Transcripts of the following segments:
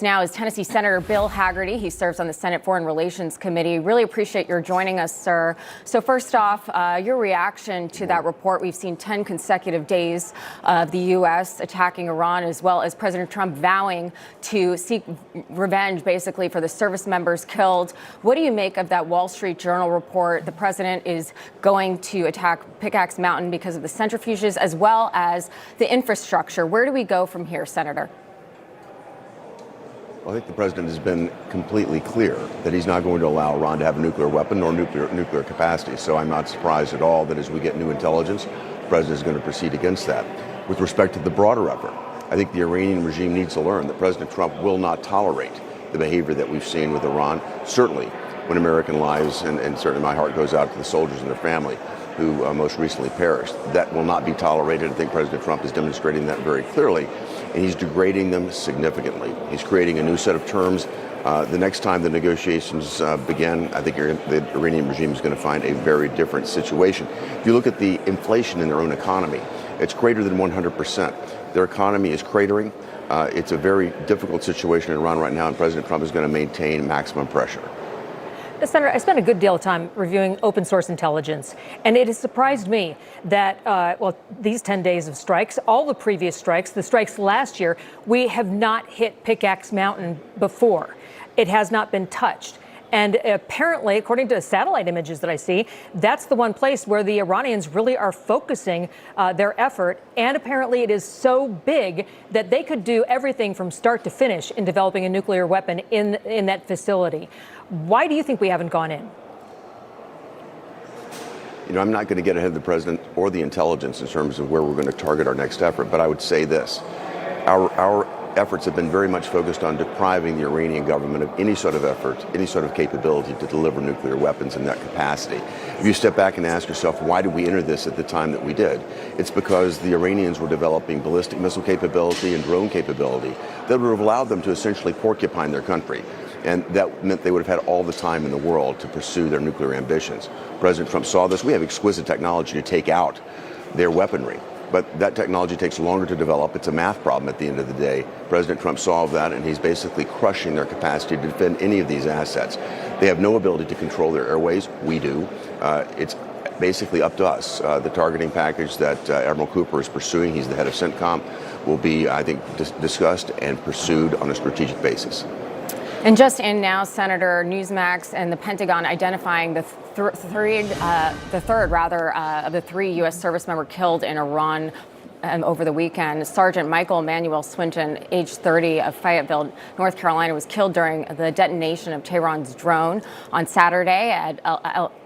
Now is Tennessee Senator Bill Hagerty. He serves on the Senate Foreign Relations Committee. Really appreciate your joining us, sir. So first off, your reaction to that report. We've seen 10 consecutive days of the U.S. attacking Iran, as well as President Trump vowing to seek revenge, basically, for the service members killed. What do you make of that Wall Street Journal report? The president is going to attack Pickaxe Mountain because of the centrifuges, as well as the infrastructure. Where do we go from here, Senator? Well, I think the president has been completely clear that he's not going to allow Iran to have a nuclear weapon nor nuclear capacity. So I'm not surprised at all that as we get new intelligence, the president is going to proceed against that. With respect to the broader effort, I think the Iranian regime needs to learn that President Trump will not tolerate the behavior that we've seen with Iran, certainly when American lives, and certainly my heart goes out to the soldiers and their family who most recently perished. That will not be tolerated. I think President Trump is demonstrating that very clearly, and he's degrading them significantly. He's creating a new set of terms. The next time the negotiations begin, I think the Iranian regime is going to find a very different situation. If you look at the inflation in their own economy, it's greater than 100%. Their economy is cratering. It's a very difficult situation in Iran right now, and President Trump is going to maintain maximum pressure. Senator, I spent a good deal of time reviewing open source intelligence, and it has surprised me that, these 10 days of strikes, all the previous strikes, the strikes last year, we have not hit Pickaxe Mountain before. It has not been touched. And apparently, according to satellite images that I see, that's the one place where the Iranians really are focusing their effort. And apparently it is so big that they could do everything from start to finish in developing a nuclear weapon in that facility. Why do you think we haven't gone in? You know, I'm not going to get ahead of the president or the intelligence in terms of where we're going to target our next effort, but I would say this. Our efforts have been very much focused on depriving the Iranian government of any sort of effort, any sort of capability to deliver nuclear weapons in that capacity. If you step back and ask yourself, why did we enter this at the time that we did? It's because the Iranians were developing ballistic missile capability and drone capability that would have allowed them to essentially porcupine their country. And that meant they would have had all the time in the world to pursue their nuclear ambitions. President Trump saw this. We have exquisite technology to take out their weaponry. But that technology takes longer to develop. It's a math problem at the end of the day. President Trump solved that, and he's basically crushing their capacity to defend any of these assets. They have no ability to control their airways. We do. It's basically up to us. The targeting package that Admiral Cooper is pursuing, he's the head of CENTCOM, will be, I think, discussed and pursued on a strategic basis. And just in now, Senator, Newsmax and the Pentagon identifying the third of the 3 U.S. service members killed in Iran over the weekend. Sergeant Michael Emmanuel Swinton, age 30, of Fayetteville, North Carolina, was killed during the detonation of Tehran's drone on Saturday at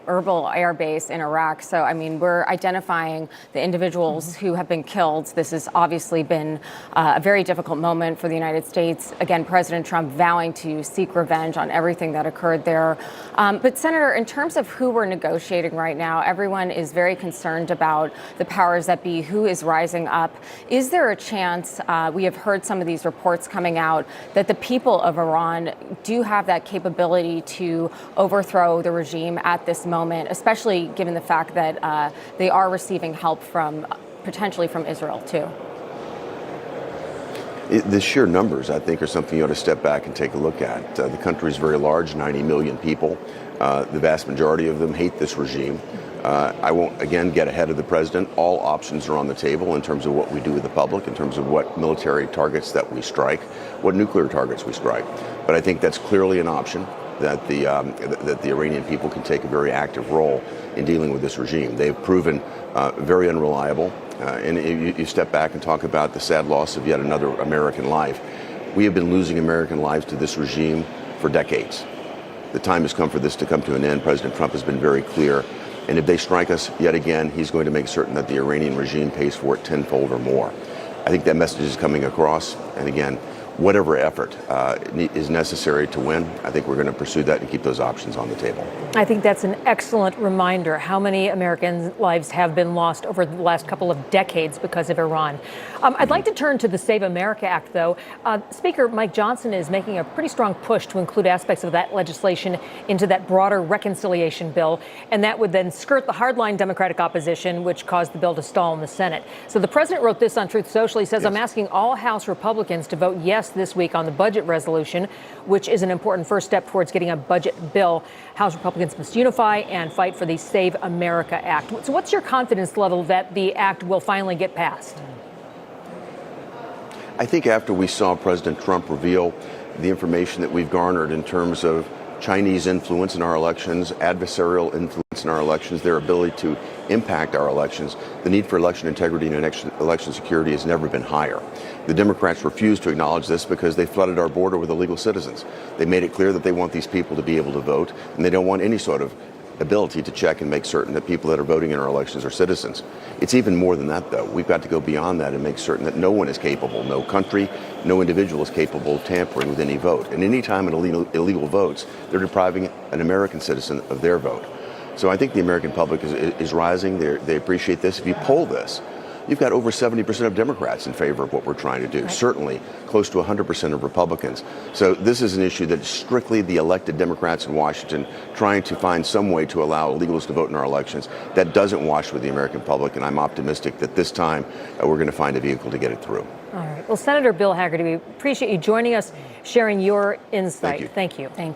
Erbil Air Base in Iraq. So, I mean, we're identifying the individuals who have been killed. This has obviously been a very difficult moment for the United States. Again, President Trump vowing to seek revenge on everything that occurred there. But, Senator, in terms of who we're negotiating right now, everyone is very concerned about the powers that be, who is rising up. Is there a chance, we have heard some of these reports coming out, that the people of Iran do have that capability to overthrow the regime at this moment, especially given the fact that they are receiving help from potentially from Israel too? The sheer numbers, I think, are something you ought to step back and take a look at. The country is very large, 90 million people. The vast majority of them hate this regime. I won't, again, get ahead of the president. All options are on the table in terms of what we do with the public, in terms of what military targets that we strike, what nuclear targets we strike. But I think that's clearly an option, that the Iranian people can take a very active role in dealing with this regime. They've proven very unreliable. And you step back and talk about the sad loss of yet another American life. We have been losing American lives to this regime for decades. The time has come for this to come to an end. President Trump has been very clear. And if they strike us yet again, he's going to make certain that the Iranian regime pays for it tenfold or more. I think that message is coming across. And again, whatever effort is necessary to win, I think we're going to pursue that and keep those options on the table. I think that's an excellent reminder how many American lives have been lost over the last couple of decades because of Iran. I'd like to turn to the Save America Act, though. Speaker Mike Johnson is making a pretty strong push to include aspects of that legislation into that broader reconciliation bill, and that would then skirt the hardline Democratic opposition, which caused the bill to stall in the Senate. So the president wrote this on Truth Social. He says, "I'm asking all House Republicans to vote yes just this week on the budget resolution, which is an important first step towards getting a budget bill. House Republicans must unify and fight for the Save America Act. So what's your confidence level that the act will finally get passed? I think after we saw President Trump reveal the information that we've garnered in terms of Chinese influence in our elections, adversarial influence in our elections, their ability to impact our elections, the need for election integrity and election security has never been higher. The Democrats refuse to acknowledge this because they flooded our border with illegal citizens. They made it clear that they want these people to be able to vote, and they don't want any sort of ability to check and make certain that people that are voting in our elections are citizens. It's even more than that, though. We've got to go beyond that and make certain that no one is capable, no country, no individual is capable of tampering with any vote. And any time an illegal votes, they're depriving an American citizen of their vote. So I think the American public is rising. They appreciate this. If you poll this, you've got over 70% of Democrats in favor of what we're trying to do. Right. Certainly close to 100% of Republicans. So this is an issue that is strictly the elected Democrats in Washington trying to find some way to allow illegals to vote in our elections. That doesn't wash with the American public, and I'm optimistic that this time we're going to find a vehicle to get it through. All right. Well, Senator Bill Hagerty, we appreciate you joining us, sharing your insight. Thank you. Thank you. Thank you.